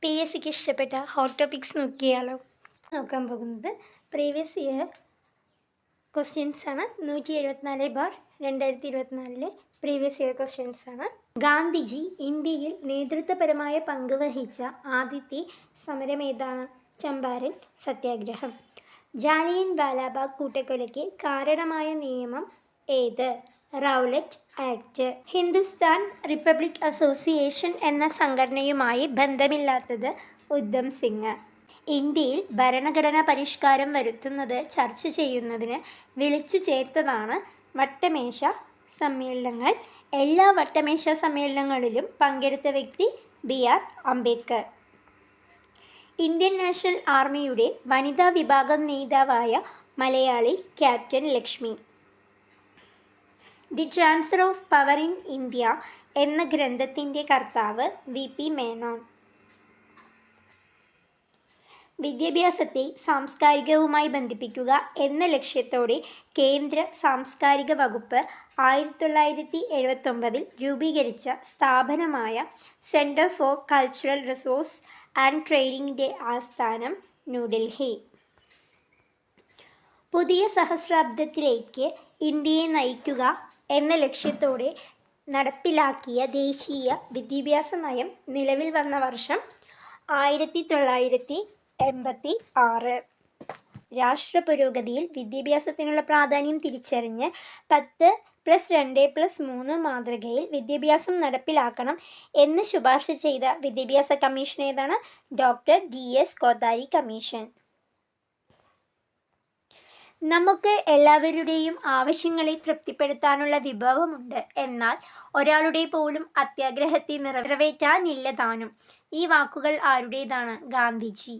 P S സിക്ക് ഇഷ്ടപ്പെട്ട hot topics നോക്കിയാലോ. നോക്കാൻ പോകുന്നത് പ്രീവിയസ് ഇയർ ക്വസ്റ്റ്യൻസ് ആണ്. 174/2024 പ്രീവിയസ് ഇയർ ക്വസ്റ്റ്യൻസ് ആണ്. ഗാന്ധിജി ഇന്ത്യയിൽ നേതൃത്വപരമായ പങ്ക് വഹിച്ച ആദ്യത്തെ സമരം ഏതാണ്? ചമ്പാരൻ സത്യാഗ്രഹം. ജാലിയൻ വാലാബാഗ് കൂട്ടക്കൊലയ്ക്ക് കാരണമായ നിയമം ഏത്? Rowlatt act. Hindustan republic association എന്ന സംഘടനയുമായി ബന്ധമില്ലാത്തത് ഉദ്ധം സിംഗ്. ഇന്ത്യയിൽ ഭരണഘടനാ പരിഷ്കാരം വരുത്തുന്നത് ചർച്ച ചെയ്യുന്നതിന് വിളിച്ചു ചേർത്തതാണ് വട്ടമേശ സമ്മേളനങ്ങൾ. എല്ലാ വട്ടമേശ സമ്മേളനങ്ങളിലും പങ്കെടുത്ത വ്യക്തി BR അംബേദ്കർ. ഇന്ത്യൻ നാഷണൽ ആർമിയുടെ വനിതാ വിഭാഗം നേതാവായ Malayali captain Lakshmi. The transfer of power in India എന്ന ഗ്രന്ഥത്തിൻ്റെ കർത്താവ് VP മേനോൻ. വിദ്യാഭ്യാസത്തെ സാംസ്കാരികവുമായി ബന്ധിപ്പിക്കുക എന്ന ലക്ഷ്യത്തോടെ കേന്ദ്ര സാംസ്കാരിക വകുപ്പ് 1979 രൂപീകരിച്ച സ്ഥാപനമായ centre for cultural resource and ട്രെയിനിങ്ങിൻ്റെ ആസ്ഥാനം ന്യൂഡൽഹി. പുതിയ സഹസ്രാബ്ദത്തിലേക്ക് ഇന്ത്യയെ നയിക്കുക എന്ന ലക്ഷ്യത്തോടെ നടപ്പിലാക്കിയ ദേശീയ വിദ്യാഭ്യാസ നയം നിലവിൽ വന്ന വർഷം 1986. രാഷ്ട്ര പുരോഗതിയിൽ വിദ്യാഭ്യാസത്തിനുള്ള പ്രാധാന്യം തിരിച്ചറിഞ്ഞ് 10+2+3 മാതൃകയിൽ വിദ്യാഭ്യാസം നടപ്പിലാക്കണം എന്ന് ശുപാർശ ചെയ്ത വിദ്യാഭ്യാസ കമ്മീഷൻ ഏതാണ്? Doctor DS Kothari commission. നമുക്ക് എല്ലാവരുടെയും ആവശ്യങ്ങളെ തൃപ്തിപ്പെടുത്താനുള്ള വിഭവമുണ്ട്, എന്നാൽ ഒരാളുടെ പോലും അത്യാഗ്രഹത്തെ നിറവേറ്റാനില്ല താനും. ഈ വാക്കുകൾ ആരുടേതാണ്? ഗാന്ധിജി.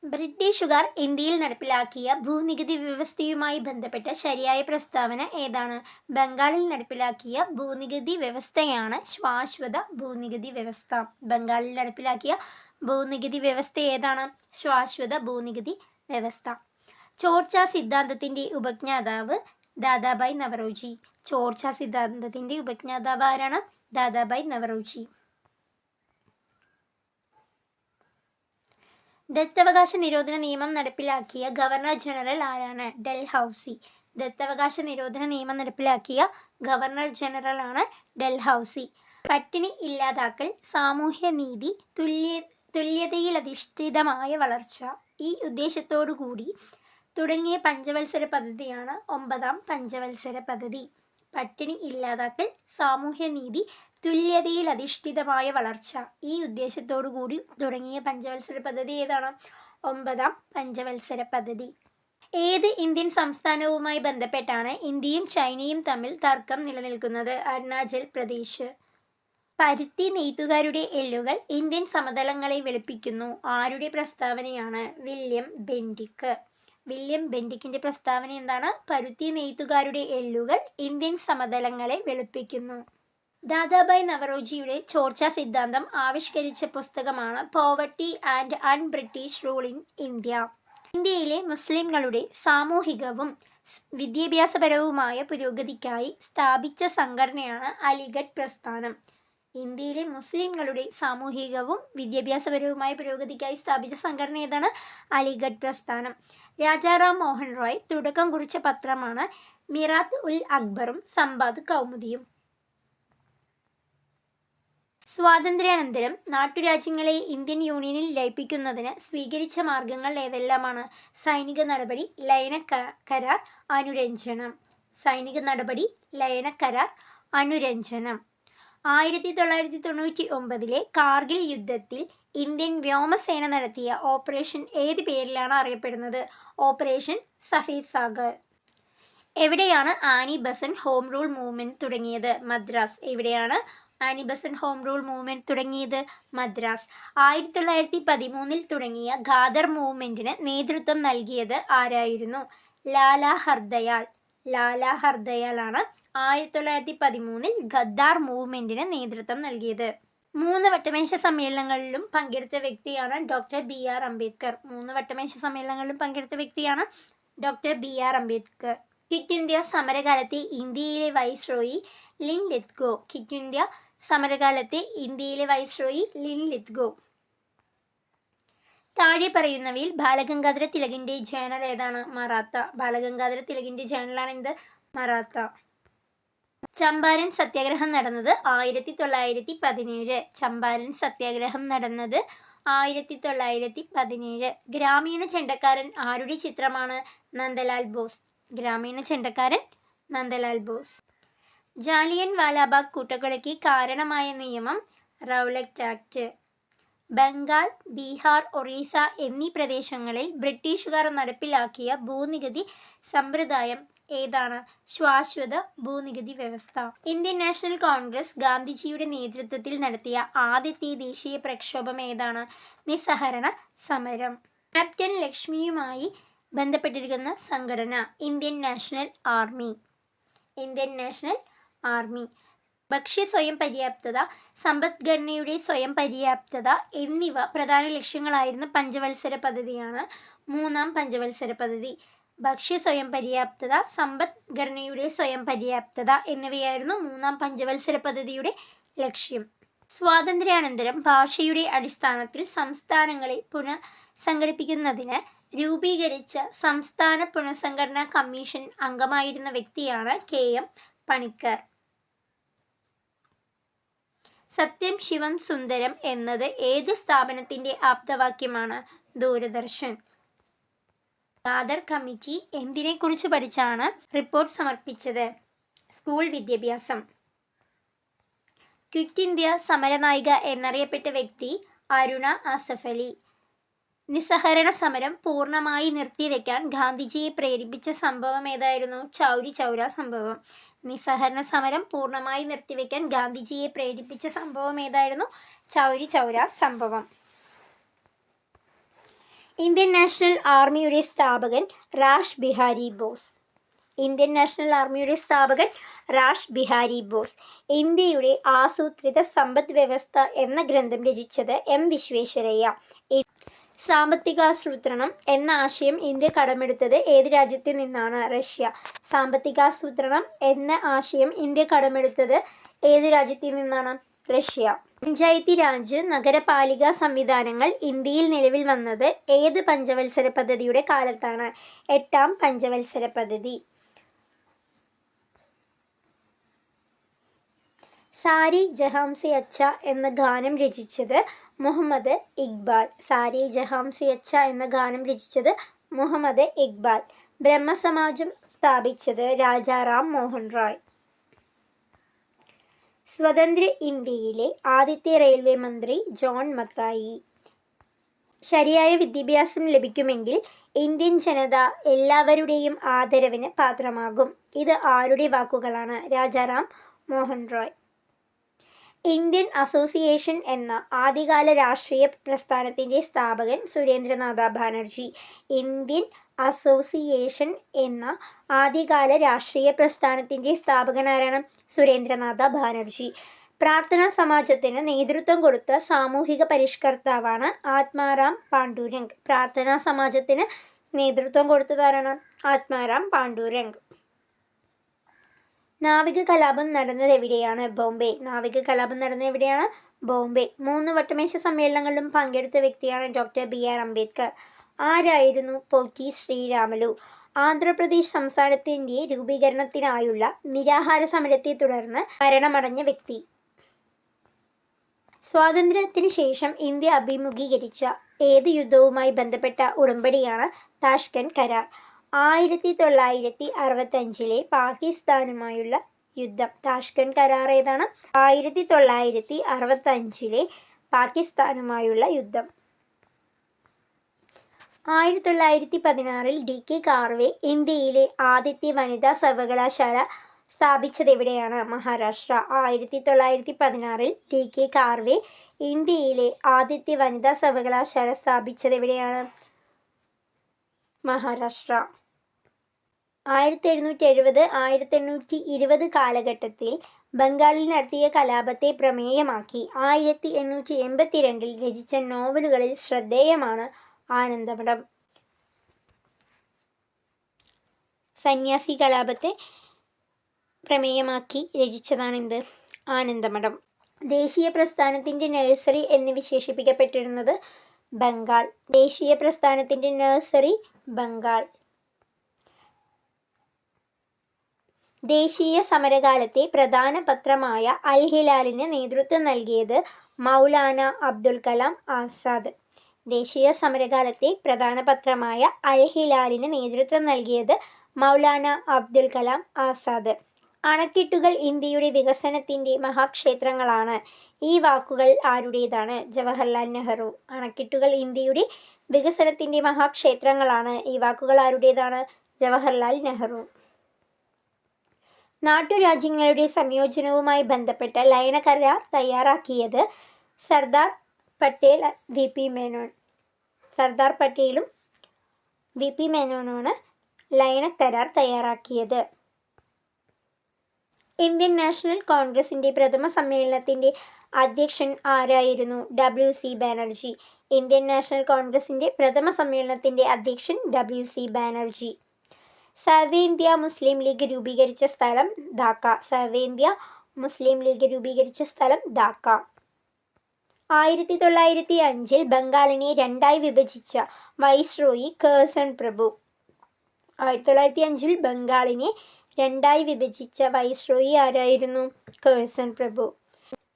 ബ്രിട്ടീഷുകാർ ഇന്ത്യയിൽ നടപ്പിലാക്കിയ ഭൂനികുതി വ്യവസ്ഥയുമായി ബന്ധപ്പെട്ട ശരിയായ പ്രസ്താവന ഏതാണ്? ബംഗാളിൽ നടപ്പിലാക്കിയ ഭൂനികുതി വ്യവസ്ഥയാണ് ശാശ്വത ഭൂനികുതി വ്യവസ്ഥ. ബംഗാളിൽ നടപ്പിലാക്കിയ ഭൂനികുതി വ്യവസ്ഥ ഏതാണ്? ശാശ്വത ഭൂനികുതി വ്യവസ്ഥ. ചോർച്ച സിദ്ധാന്തത്തിൻ്റെ ഉപജ്ഞാതാവ് ദാദാഭായ് നവറോജി. ചോർച്ച സിദ്ധാന്തത്തിൻ്റെ ഉപജ്ഞാതാവ് ആരാണ്? ദാദാഭായ് നവറോജി. ദത്തവകാശ നിരോധന നിയമം നടപ്പിലാക്കിയ ഗവർണർ ജനറൽ ആരാണ്? ഡൽഹൌസി. ദത്തവകാശ നിരോധന നിയമം നടപ്പിലാക്കിയ ഗവർണർ ജനറൽ ആണ് ഡൽഹൌസി. പട്ടിണി ഇല്ലാതാക്കൽ, സാമൂഹ്യനീതി, തുല്യതയിലധിഷ്ഠിതമായ വളർച്ച ഈ ഉദ്ദേശത്തോടുകൂടി തുടങ്ങിയ പഞ്ചവത്സര പദ്ധതിയാണ് 9ാം പഞ്ചവത്സര പദ്ധതി. പട്ടിണി ഇല്ലാതാക്കൽ, സാമൂഹ്യനീതി, തുല്യതയിലധിഷ്ഠിതമായ വളർച്ച ഈ ഉദ്ദേശത്തോടുകൂടി തുടങ്ങിയ പഞ്ചവത്സര പദ്ധതി ഏതാണ്? 9ാം പഞ്ചവത്സര പദ്ധതി. ഏത് ഇന്ത്യൻ സംസ്ഥാനവുമായി ബന്ധപ്പെട്ടാണ് ഇന്ത്യയും ചൈനയും തമ്മിൽ തർക്കം നിലനിൽക്കുന്നത്? അരുണാചൽ പ്രദേശ്. പരുത്തി നെയ്ത്തുകാരുടെ എല്ലുകൾ ഇന്ത്യൻ സമതലങ്ങളെ വെളുപ്പിക്കുന്നു. ആരുടെ പ്രസ്താവനയാണ്? വില്യം ബെൻഡിക്ക്. വില്യം ബെൻഡിക്കിൻ്റെ പ്രസ്താവന എന്താണ്? പരുത്തി നെയ്ത്തുകാരുടെ എല്ലുകൾ ഇന്ത്യൻ സമതലങ്ങളെ വെളുപ്പിക്കുന്നു. ദാദാഭായ് നവറോജിയുടെ ചോർച്ച സിദ്ധാന്തം ആവിഷ്കരിച്ച പുസ്തകമാണ് poverty and un-British rule in India. ഇന്ത്യയിലെ മുസ്ലിംകളുടെ സാമൂഹികവും വിദ്യാഭ്യാസപരവുമായ പുരോഗതിക്കായി സ്ഥാപിച്ച സംഘടനയാണ് അലിഗഡ് പ്രസ്ഥാനം. ഇന്ത്യയിലെ മുസ്ലിംകളുടെ സാമൂഹികവും വിദ്യാഭ്യാസപരവുമായ പുരോഗതിക്കായി സ്ഥാപിച്ച സംഘടന ഏതാണ്? അലിഗഡ് പ്രസ്ഥാനം. രാജാറാം മോഹൻ റോയ് തുടക്കം കുറിച്ച പത്രമാണ് മിറാത്ത് ഉൽ അക്ബറും സമ്പാദ് കൗമുദിയും. സ്വാതന്ത്ര്യാനന്തരം നാട്ടുരാജ്യങ്ങളെ ഇന്ത്യൻ യൂണിയനിൽ ലയിപ്പിക്കുന്നതിന് സ്വീകരിച്ച മാർഗങ്ങൾ ഏതെല്ലാമാണ്? സൈനിക നടപടി, ലയന കരാർ, അനുരഞ്ജനം. സൈനിക നടപടി, ലയന കരാർ, അനുരഞ്ജനം. 1999 കാർഗിൽ യുദ്ധത്തിൽ ഇന്ത്യൻ വ്യോമസേന നടത്തിയ ഓപ്പറേഷൻ ഏത് പേരിലാണ് അറിയപ്പെടുന്നത്? ഓപ്പറേഷൻ സഫേദ് സാഗർ. എവിടെയാണ് Annie Besant home rule movement തുടങ്ങിയത്? മദ്രാസ്. എവിടെയാണ് Annie Besant home rule movement തുടങ്ങിയത്? മദ്രാസ്. 1913 തുടങ്ങിയ ഖാദർ മൂവ്മെന്റിന് നേതൃത്വം നൽകിയത് ആരായിരുന്നു? ലാലാ ഹർദയാൽ. ലാലാ ഹർദയാലാണ് 1913 ഖദ്ദാർ മൂവ്മെന്റിന് നേതൃത്വം നൽകിയത്. 3 വട്ടമേശ സമ്മേളനങ്ങളിലും പങ്കെടുത്ത വ്യക്തിയാണ് ഡോക്ടർ BR അംബേദ്കർ. 3 വട്ടമേശ സമ്മേളനങ്ങളിലും പങ്കെടുത്ത വ്യക്തിയാണ് doctor BR Ambedkar. Quit India സമരകാലത്തെ ഇന്ത്യയിലെ viceroy Linlithgow. Quit India സമരകാലത്തെ ഇന്ത്യയിലെ വൈസ്രോയി ലിൻ ലിത്ഗോ. താഴെ പറയുന്നവയിൽ ബാലഗംഗാധര തിലകിന്റെ ജേണൽ ഏതാണ്? മറാത്ത. ബാലഗംഗാധര തിലകിന്റെ ജേണലാണ് എന്ത്? മറാത്ത. ചമ്പാരൻ സത്യാഗ്രഹം നടന്നത് 1917. ചമ്പാരൻ സത്യാഗ്രഹം നടന്നത് 1917. ഗ്രാമീണ ചെണ്ടക്കാരൻ ആരുടെ ചിത്രമാണ്? നന്ദലാൽ ബോസ്. ഗ്രാമീണ ചെണ്ടക്കാരൻ നന്ദലാൽ ബോസ്. ജാലിയൻ വാലാബാഗ് കൂട്ടക്കൊലയ്ക്ക് കാരണമായ നിയമം റൗലറ്റ് ആക്ട്. ബംഗാൾ, ബീഹാർ, ഒറീസ എന്നീ പ്രദേശങ്ങളിൽ ബ്രിട്ടീഷുകാർ നടപ്പിലാക്കിയ ഭൂനികുതി സമ്പ്രദായം ഏതാണ്? ശാശ്വത ഭൂനികുതി വ്യവസ്ഥ. ഇന്ത്യൻ നാഷണൽ കോൺഗ്രസ് ഗാന്ധിജിയുടെ നേതൃത്വത്തിൽ നടത്തിയ ആദ്യത്തെ ദേശീയ പ്രക്ഷോഭം ഏതാണ്? നിസ്സഹരണ സമരം. ക്യാപ്റ്റൻ ലക്ഷ്മിയുമായി ബന്ധപ്പെട്ടിരിക്കുന്ന സംഘടന Indian national army. Indian national army. ഭക്ഷ്യ സ്വയം പര്യാപ്തത, സമ്പദ്ഘടനയുടെ സ്വയം പര്യാപ്തത എന്നിവ പ്രധാന ലക്ഷ്യങ്ങളായിരുന്ന പഞ്ചവത്സര പദ്ധതിയാണ് മൂന്നാം പഞ്ചവത്സര പദ്ധതി. ഭക്ഷ്യ സ്വയം പര്യാപ്തത, സമ്പദ്ഘടനയുടെ സ്വയം പര്യാപ്തത എന്നിവയായിരുന്നു മൂന്നാം പഞ്ചവത്സര പദ്ധതിയുടെ ലക്ഷ്യം. സ്വാതന്ത്ര്യാനന്തരം ഭാഷയുടെ അടിസ്ഥാനത്തിൽ സംസ്ഥാനങ്ങളെ പുനഃസംഘടിപ്പിക്കുന്നതിന് രൂപീകരിച്ച സംസ്ഥാന പുനഃസംഘടനാ കമ്മീഷൻ അംഗമായിരുന്ന വ്യക്തിയാണ് KM പണിക്കർ. സത്യം ശിവം സുന്ദരം എന്നത് ഏത് സ്ഥാപനത്തിന്റെ ആപ്തവാക്യമാണ്? ദൂരദർശൻ. ഖാദർ കമ്മിറ്റി എന്തിനെക്കുറിച്ച് പഠിച്ചാണ് റിപ്പോർട്ട് സമർപ്പിച്ചത്? സ്കൂൾ വിദ്യാഭ്യാസം. ക്വിറ്റ് ഇന്ത്യ സമരനായിക എന്നറിയപ്പെട്ട വ്യക്തി അരുണ ആസഫ് അലി. നിസ്സഹരണ സമരം പൂർണ്ണമായി നിർത്തിവെക്കാൻ ഗാന്ധിജിയെ പ്രേരിപ്പിച്ച സംഭവം ഏതായിരുന്നു? ചൗരി ചൗര സംഭവം. നിസ്സഹരണ സമരം പൂർണ്ണമായി നിർത്തിവെക്കാൻ ഗാന്ധിജിയെ പ്രേരിപ്പിച്ച സംഭവം ഏതായിരുന്നു? ചൗരി ചൗര സംഭവം. ഇന്ത്യൻ നാഷണൽ ആർമിയുടെ സ്ഥാപകൻ rash Bihari boss. Indian national ആർമിയുടെ സ്ഥാപകൻ റാഷ് ബിഹാരി ബോസ്. ഇന്ത്യയുടെ ആസൂത്രിത സമ്പദ് വ്യവസ്ഥ എന്ന ഗ്രന്ഥം രചിച്ചത് M വിശ്വേശ്വരയ്യ. സാമ്പത്തികാസൂത്രണം എന്ന ആശയം ഇന്ത്യ കടമെടുത്തത് ഏത് രാജ്യത്തിൽ നിന്നാണ്? റഷ്യ. സാമ്പത്തികാസൂത്രണം എന്ന ആശയം ഇന്ത്യ കടമെടുത്തത് ഏത് രാജ്യത്തിൽ നിന്നാണ്? റഷ്യ. പഞ്ചായത്തി രാജ് നഗരപാലിക സംവിധാനങ്ങൾ ഇന്ത്യയിൽ നിലവിൽ വന്നത് ഏത് പഞ്ചവത്സര പദ്ധതിയുടെ കാലത്താണ്? 8ാം പഞ്ചവത്സര പദ്ധതി. സാരി ജഹാംസെ അച്ഛ എന്ന ഗാനം രചിച്ചത് മുഹമ്മദ് ഇക്ബാൽ. സാരി ജഹാംസെ അച്ഛ എന്ന ഗാനം രചിച്ചത് മുഹമ്മദ് ഇക്ബാൽ. ബ്രഹ്മസമാജം സ്ഥാപിച്ചത് രാജാറാം മോഹൻ റായ്. സ്വതന്ത്ര ഇന്ത്യയിലെ ആദ്യത്തെ റെയിൽവേ മന്ത്രി ജോൺ മത്തായി. ശരിയായ വിദ്യാഭ്യാസം ലഭിക്കുമെങ്കിൽ ഇന്ത്യൻ ജനത എല്ലാവരുടെയും ആദരവിന് പാത്രമാകും. ഇത് ആരുടെ വാക്കുകളാണ്? രാജാറാം മോഹൻ റായ്. ഇന്ത്യൻ അസോസിയേഷൻ എന്ന ആദ്യകാല രാഷ്ട്രീയ പ്രസ്ഥാനത്തിൻ്റെ സ്ഥാപകൻ സുരേന്ദ്രനാഥ ബാനർജി. ഇന്ത്യൻ അസോസിയേഷൻ എന്ന ആദ്യകാല രാഷ്ട്രീയ പ്രസ്ഥാനത്തിൻ്റെ സ്ഥാപകനാരാണ്? സുരേന്ദ്രനാഥ ബാനർജി. പ്രാർത്ഥനാ സമാജത്തിന് നേതൃത്വം കൊടുത്ത സാമൂഹിക പരിഷ്കർത്താവാണ് ആത്മാറാം പാണ്ഡുരംഗ്. പ്രാർത്ഥനാ സമാജത്തിന് നേതൃത്വം കൊടുത്തതാരാണ്? ആത്മാറാം പാണ്ഡുരംഗ്. നാവിക കലാപം നടന്നത് എവിടെയാണ്? ബോംബെ. നാവിക കലാപം നടന്നത് എവിടെയാണ്? ബോംബെ. 3 വട്ടമേശ സമ്മേളനങ്ങളിലും പങ്കെടുത്ത വ്യക്തിയാണ് ഡോക്ടർ BR അംബേദ്കർ. ആരായിരുന്നു പോറ്റി ശ്രീരാമലു? ആന്ധ്രാപ്രദേശ് സംസ്ഥാനത്തിൻ്റെ രൂപീകരണത്തിനായുള്ള നിരാഹാര സമരത്തെ തുടർന്ന് മരണമടഞ്ഞ വ്യക്തി. സ്വാതന്ത്ര്യത്തിന് ശേഷം ഇന്ത്യ അഭിമുഖീകരിച്ച ഏത് യുദ്ധവുമായി ബന്ധപ്പെട്ട ഉടമ്പടിയാണ് താഷ്കന്റ് കരാർ? 1965 പാകിസ്ഥാനുമായുള്ള യുദ്ധം. താഷ്കന്റ് കരാർ ഏതാണ്? 1965 പാകിസ്ഥാനുമായുള്ള യുദ്ധം. 1916 DK കാർവെ ഇന്ത്യയിലെ ആദ്യത്തെ വനിതാ സർവകലാശാല സ്ഥാപിച്ചത് എവിടെയാണ്? മഹാരാഷ്ട്ര. 1916 DK കാർവെ ഇന്ത്യയിലെ ആദ്യത്തെ വനിതാ സർവകലാശാല സ്ഥാപിച്ചത് എവിടെയാണ്? മഹാരാഷ്ട്ര. 1770-1820 കാലഘട്ടത്തിൽ ബംഗാളിൽ നടത്തിയ കലാപത്തെ പ്രമേയമാക്കി 1882 രചിച്ച നോവലുകളിൽ ശ്രദ്ധേയമാണ് ആനന്ദമഠം. സന്യാസി കലാപത്തെ പ്രമേയമാക്കി രചിച്ചതാണെന്ത്? ആനന്ദമഠം. ദേശീയ പ്രസ്ഥാനത്തിൻ്റെ നഴ്സറി എന്ന് വിശേഷിപ്പിക്കപ്പെട്ടിരുന്നത് ബംഗാൾ. ദേശീയ പ്രസ്ഥാനത്തിൻ്റെ നഴ്സറി ബംഗാൾ. ദേശീയ സമരകാലത്തെ പ്രധാന പത്രമായ അൽ ഹിലാലിന് നേതൃത്വം നൽകിയത് മൗലാന അബ്ദുൽ കലാം ആസാദ്. ദേശീയ സമരകാലത്തെ പ്രധാന പത്രമായ അൽ ഹിലാലിന് നേതൃത്വം നൽകിയത് മൗലാന അബ്ദുൽ കലാം ആസാദ്. അണക്കെട്ടുകൾ ഇന്ത്യയുടെ വികസനത്തിൻ്റെ മഹാക്ഷേത്രങ്ങളാണ്. ഈ വാക്കുകൾ ആരുടേതാണ്? ജവഹർലാൽ നെഹ്റു. അണക്കെട്ടുകൾ ഇന്ത്യയുടെ വികസനത്തിൻ്റെ മഹാക്ഷേത്രങ്ങളാണ്. ഈ വാക്കുകൾ ആരുടേതാണ്? ജവഹർലാൽ നെഹ്റു. നാട്ടുരാജ്യങ്ങളുടെ സംയോജനവുമായി ബന്ധപ്പെട്ട ലയന കരാർ തയ്യാറാക്കിയത് സർദാർ പട്ടേൽ, വി പി മേനോൻ. സർദാർ പട്ടേലും വി പി മേനോനുമാണ് ലയന കരാർ തയ്യാറാക്കിയത്. ഇന്ത്യൻ നാഷണൽ കോൺഗ്രസിൻ്റെ പ്രഥമ സമ്മേളനത്തിൻ്റെ അധ്യക്ഷൻ ആരായിരുന്നു? WC ബാനർജി. ഇന്ത്യൻ നാഷണൽ കോൺഗ്രസിൻ്റെ പ്രഥമ സമ്മേളനത്തിൻ്റെ അധ്യക്ഷൻ WC ബാനർജി. സർവേന്ത്യ മുസ്ലിം ലീഗ് രൂപീകരിച്ച സ്ഥലം ധാക്ക. സർവേന്ത്യ മുസ്ലിം ലീഗ് രൂപീകരിച്ച സ്ഥലം ധാക്ക. 1905 ബംഗാളിനെ രണ്ടായി വിഭജിച്ച വൈസ്രോയി കേഴ്സൺ പ്രഭു. 1905 ബംഗാളിനെ രണ്ടായി വിഭജിച്ച വൈസ്രോയി ആരായിരുന്നു? കേഴ്സൺ പ്രഭു.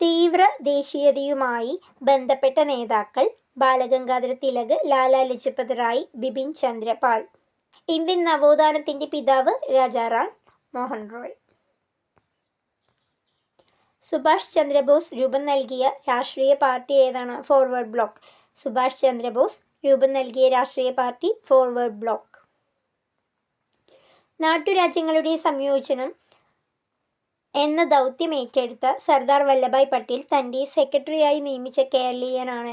തീവ്ര ദേശീയതയുമായി ബന്ധപ്പെട്ട നേതാക്കൾ ബാലഗംഗാധര തിലക്, ലാലാ ലജ്പത് റായ്, ബിപിൻ ചന്ദ്ര പാൽ. ഇന്ത്യൻ നവോത്ഥാനത്തിൻ്റെ പിതാവ് രാജാറാം മോഹൻ റോയ്. സുഭാഷ് ചന്ദ്രബോസ് രൂപം നൽകിയ രാഷ്ട്രീയ പാർട്ടി ഏതാണ്? Forward block. സുഭാഷ് ചന്ദ്രബോസ് രൂപം നൽകിയ രാഷ്ട്രീയ പാർട്ടി ഫോർവേഡ് ബ്ലോക്ക്. നാട്ടുരാജ്യങ്ങളുടെ സംയോജനം എന്ന ദൗത്യം ഏറ്റെടുത്ത സർദാർ വല്ലഭായ് പട്ടേൽ തൻ്റെ സെക്രട്ടറിയായി നിയമിച്ച കേരളീയനാണ്?